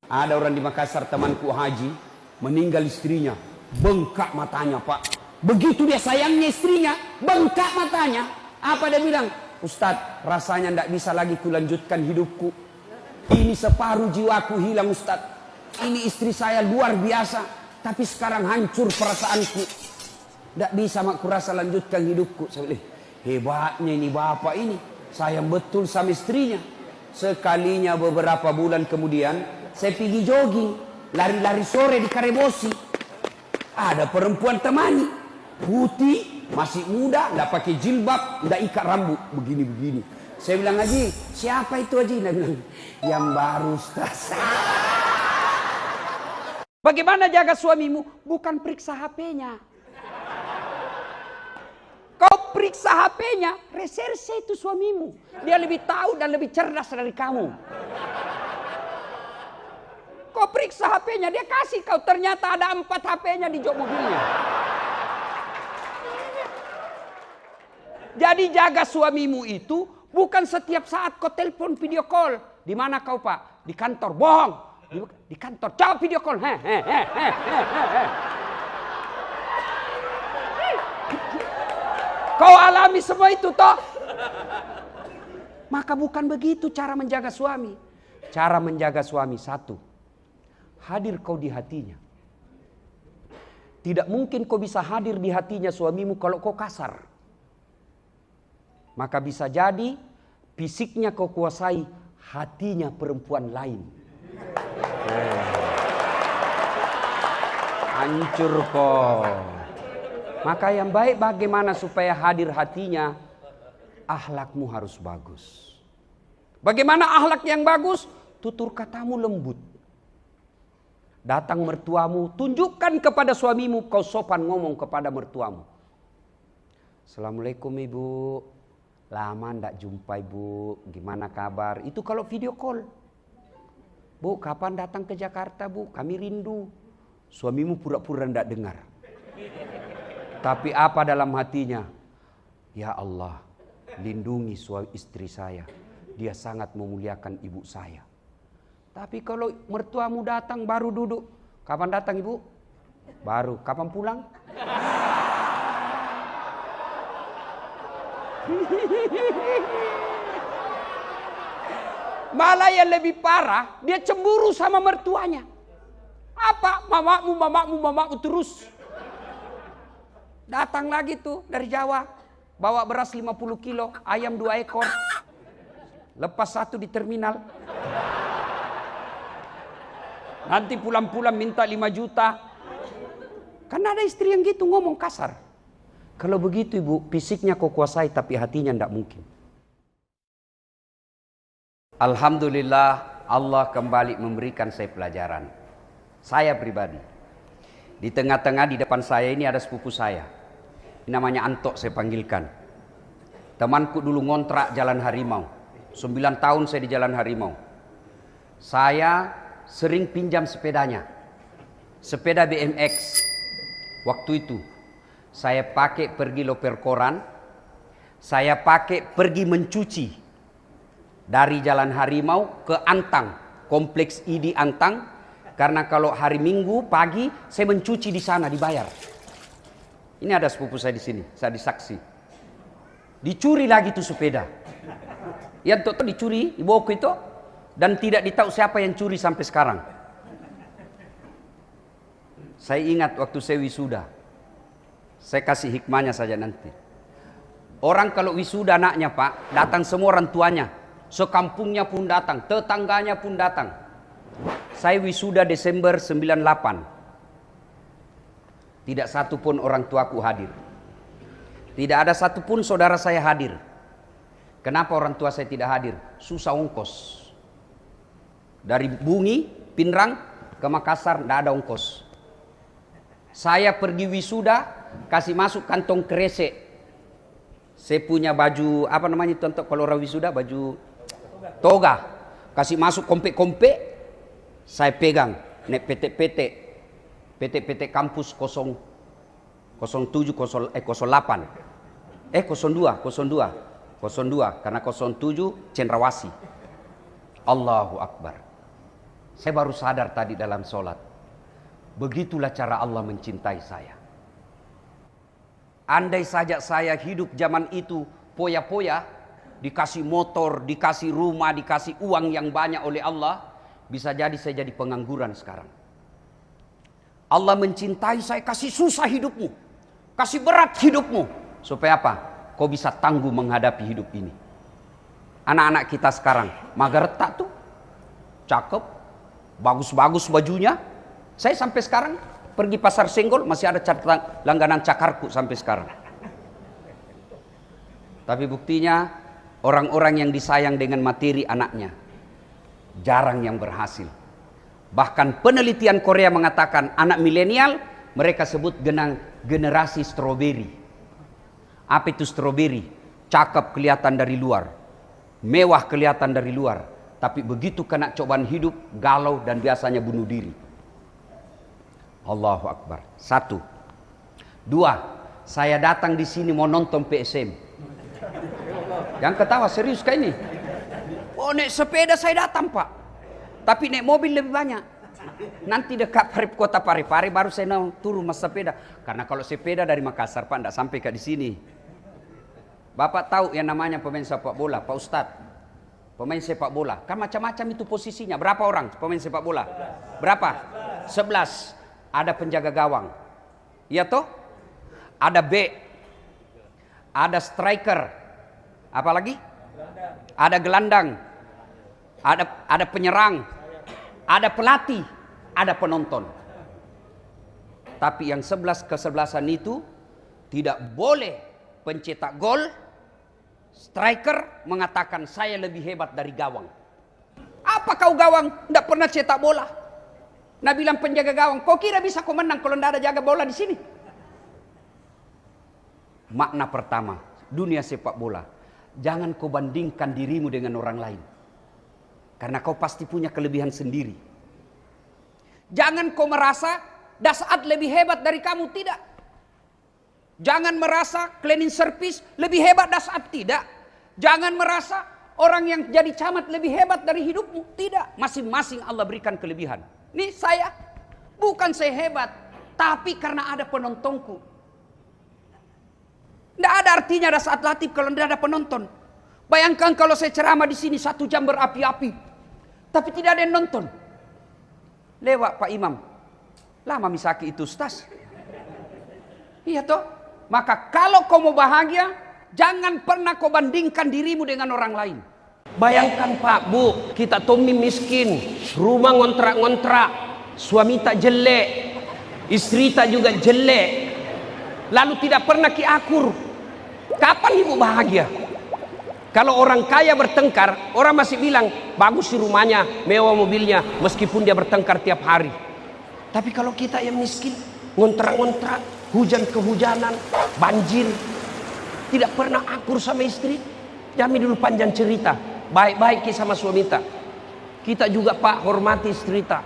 Ada orang di Makassar, temanku haji, meninggal istrinya, bengkak matanya Pak. Begitu dia sayangnya istrinya, bengkak matanya. Apa dia bilang? Ustadz, rasanya tidak bisa lagi kulanjutkan hidupku. Ini separuh jiwaku hilang Ustadz. Ini istri saya luar biasa, tapi sekarang hancur perasaanku. Tidak bisa aku rasa lanjutkan hidupku. Saya bilang, hebatnya ini bapak ini, sayang betul sama istrinya. Sekalinya beberapa bulan kemudian, saya pergi jogging, lari-lari sore di Karebosi. Ada perempuan temani, putih, masih muda, nggak pakai jilbab, nggak ikat rambut, begini-begini. Saya bilang, Haji, siapa itu Haji? Dia bilang, yang baru Ustaz. Bagaimana jaga suamimu? Bukan periksa HP-nya. Kau periksa HP-nya, reserse itu suamimu. Dia lebih tahu dan lebih cerdas dari kamu. Kau periksa HP-nya, dia kasih kau, ternyata ada 4 HP-nya di jok mobilnya. Jadi jaga suamimu itu bukan setiap saat kau telepon video call. Di mana kau Pak? Di kantor. Bohong. Di kantor. Coba video call. Kau alami semua itu toh? Maka bukan begitu cara menjaga suami. Cara menjaga suami satu, hadir kau di hatinya. Tidak mungkin kau bisa hadir di hatinya suamimu kalau kau kasar. Maka bisa jadi fisiknya kau kuasai, hatinya perempuan lain. Hancur kau. Maka yang baik bagaimana supaya hadir hatinya? Akhlakmu harus bagus. Bagaimana akhlak yang bagus? Tutur katamu lembut. Datang mertuamu, tunjukkan kepada suamimu kau sopan ngomong kepada mertuamu. Assalamualaikum Ibu. Lama ndak jumpa Ibu. Gimana kabar? Itu kalau video call. Bu, kapan datang ke Jakarta Bu? Kami rindu. Suamimu pura-pura ndak dengar. Tapi apa dalam hatinya? Ya Allah, lindungi istri saya. Dia sangat memuliakan ibu saya. Tapi kalau mertuamu datang baru duduk. Kapan datang Ibu? Baru. Kapan pulang? Malah yang lebih parah, dia cemburu sama mertuanya. Apa? Mamamu terus. Datang lagi tuh dari Jawa, bawa beras 50 kilo, ayam 2 ekor, lepas 1 di terminal. Nanti pulang-pulang minta 5 juta. Karena ada istri yang gitu ngomong kasar. Kalau begitu Ibu, fisiknya kau kuasai tapi hatinya tidak mungkin. Alhamdulillah Allah kembali memberikan saya pelajaran. Saya pribadi. Di tengah-tengah di depan saya ini ada sepupu saya. Ini namanya Antok saya panggilkan. Temanku dulu ngontrak Jalan Harimau. 9 tahun saya di Jalan Harimau. Saya sering pinjam sepedanya. Sepeda BMX. Waktu itu saya pakai pergi loper koran. Saya pakai pergi mencuci. Dari Jalan Harimau ke Antang. Kompleks ID Antang. Karena kalau hari Minggu pagi saya mencuci di sana dibayar. Ini ada sepupu saya di sini, saya disaksi. Dicuri lagi tuh sepeda. Yang tuh dicuri, ibuku itu, dan tidak ditahu siapa yang curi sampai sekarang. Saya ingat waktu saya wisuda. Saya kasih hikmahnya saja nanti. Orang kalau wisuda anaknya Pak, datang semua orang tuanya. Sekampungnya pun datang, tetangganya pun datang. Saya wisuda Desember 98. Tidak satu pun orang tuaku hadir. Tidak ada satu pun saudara saya hadir. Kenapa orang tua saya tidak hadir? Susah ongkos. Dari Bungi, Pinrang ke Makassar tidak ada ongkos. Saya pergi wisuda, kasih masuk kantong kresek. Saya punya baju, apa namanya itu untuk kalau orang wisuda, baju toga. Kasih masuk kompek-kompek. Saya pegang, nek PT kampus 07, 08. 02, karena 07 Cendrawasih. Allahu Akbar. Saya baru sadar tadi dalam sholat. Begitulah cara Allah mencintai saya. Andai saja saya hidup zaman itu poya-poya, dikasih motor, dikasih rumah, dikasih uang yang banyak oleh Allah, bisa jadi saya jadi pengangguran sekarang. Allah mencintai saya, kasih susah hidupmu, kasih berat hidupmu. Supaya apa? Kau bisa tangguh menghadapi hidup ini. Anak-anak kita sekarang, magerta tuh, cakep, bagus-bagus bajunya. Saya sampai sekarang pergi pasar Senggol masih ada catatan langganan cakarku sampai sekarang. Tapi buktinya orang-orang yang disayang dengan materi anaknya jarang yang berhasil. Bahkan penelitian Korea mengatakan anak milenial mereka sebut generasi stroberi. Apa itu stroberi? Cakep kelihatan dari luar, mewah kelihatan dari luar, tapi begitu kena cobaan hidup galau dan biasanya bunuh diri. Allahu Akbar. 1. 2. Saya datang di sini mau nonton PSM. Yang ketawa serius kayak ini. Oh, naik sepeda saya datang, Pak. Tapi naik mobil lebih banyak. Nanti dekat kota Parepare baru saya turun mas sepeda. Karena kalau sepeda dari Makassar, Pak, tidak sampai ke di sini. Bapak tahu yang namanya pemain sepak bola, Pak Ustadz. Pemain sepak bola. Kan macam-macam itu posisinya. Berapa orang pemain sepak bola? Berapa? 11. Ada penjaga gawang. Iya toh? Ada B. Ada striker. Apa lagi? Ada gelandang. Ada penyerang. Ada pelatih. Ada penonton. Tapi yang 11 kesebelasan itu tidak boleh pencetak gol. Striker mengatakan saya lebih hebat dari gawang. Apa kau gawang? Tidak pernah cetak bola. Nah bilang penjaga gawang, kau kira bisa kau menang kalau tidak ada jaga bola di sini? Makna pertama, dunia sepak bola. Jangan kau bandingkan dirimu dengan orang lain. Karena kau pasti punya kelebihan sendiri. Jangan kau merasa Dasat lebih hebat dari kamu, tidak. Jangan merasa cleaning service lebih hebat Dasat, tidak. Jangan merasa orang yang jadi camat lebih hebat dari hidupmu, tidak. Masing-masing Allah berikan kelebihan. Nih saya, bukan saya hebat, tapi karena ada penontonku. Tidak ada artinya Dasat Latif kalau tidak ada penonton. Bayangkan kalau saya ceramah di sini 1 jam berapi-api, tapi tidak ada yang nonton. Lewat Pak Imam, lama misaki itu Ustaz. Iya toh? Maka kalau kau mau bahagia, jangan pernah kau bandingkan dirimu dengan orang lain. Bayangkan Pak, Bu, kita Tommy miskin, rumah ngontrak-ngontrak, suami tak jelek, istri tak juga jelek, lalu tidak pernah kiakur. Kapan ibu bahagia? Kalau orang kaya bertengkar, orang masih bilang bagus sih rumahnya, mewah mobilnya, meskipun dia bertengkar tiap hari. Tapi kalau kita yang miskin, ngontrak-ngontrak, hujan kehujanan, banjir, tidak pernah akur sama istri. Jami dulu panjang cerita, baik-baik sama suami kita. Kita juga Pak hormati istri kita.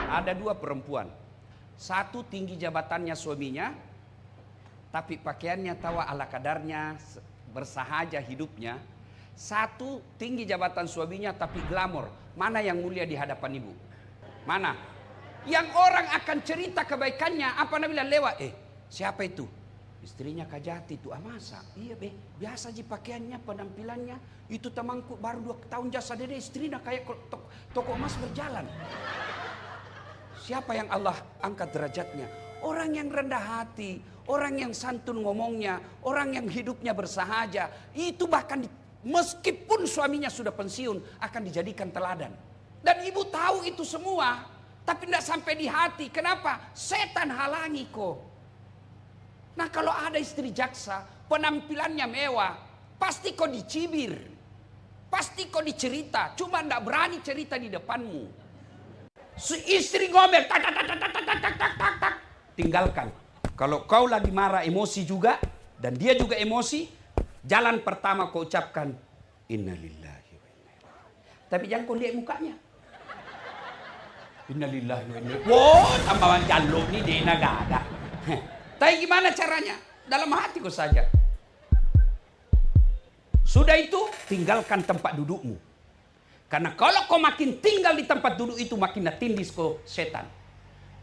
Ada 2 perempuan, 1 tinggi jabatannya suaminya, tapi pakaiannya tawa ala kadarnya, bersahaja hidupnya. 1 tinggi jabatan suaminya tapi glamor. Mana yang mulia di hadapan ibu? Mana? Yang orang akan cerita kebaikannya, apa Nabi lewat, siapa itu? Istrinya Kajati itu. Masa? Iya be, biasa aja pakaiannya, penampilannya. Itu temanku baru 2 tahun jasa dede, istrinya kayak toko emas berjalan. Siapa yang Allah angkat derajatnya? Orang yang rendah hati, orang yang santun ngomongnya, orang yang hidupnya bersahaja. Itu bahkan meskipun suaminya sudah pensiun akan dijadikan teladan. Dan ibu tahu itu semua, tapi tidak sampai di hati. Kenapa? Setan halangi kok. Nah kalau ada istri jaksa, penampilannya mewah, pasti kau dicibir, pasti kau dicerita, cuma tidak berani cerita di depanmu. Si istri ngomel, tak, tinggalkan. Kalau kau lagi marah emosi juga, dan dia juga emosi, jalan pertama kau ucapkan, innalillahi wa inna ilaihi. Tapi jangan kau lihat mukanya. Innalillahi wa inna ilaihi. Wow, tambahan jaluk nih dia nagada. Tapi gimana caranya? Dalam hatiku saja. Sudah itu, tinggalkan tempat dudukmu. Karena kalau kau makin tinggal di tempat duduk itu, makin natindis kau setan.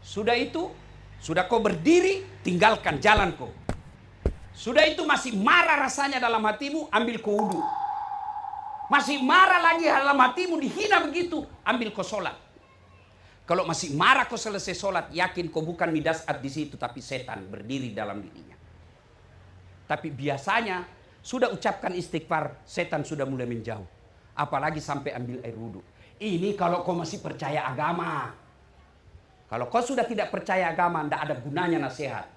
Sudah itu, sudah kau berdiri, tinggalkan jalan kau. Sudah itu masih marah rasanya dalam hatimu, ambil kau wudhu. Masih marah lagi dalam hatimu, dihina begitu, ambil kau sholat. Kalau masih marah kau selesai sholat, yakin kau bukan midasat di situ, tapi setan berdiri dalam dirinya. Tapi biasanya sudah ucapkan istighfar, setan sudah mulai menjauh. Apalagi sampai ambil air wudhu. Ini kalau kau masih percaya agama. Kalau kau sudah tidak percaya agama, tidak ada gunanya nasihat.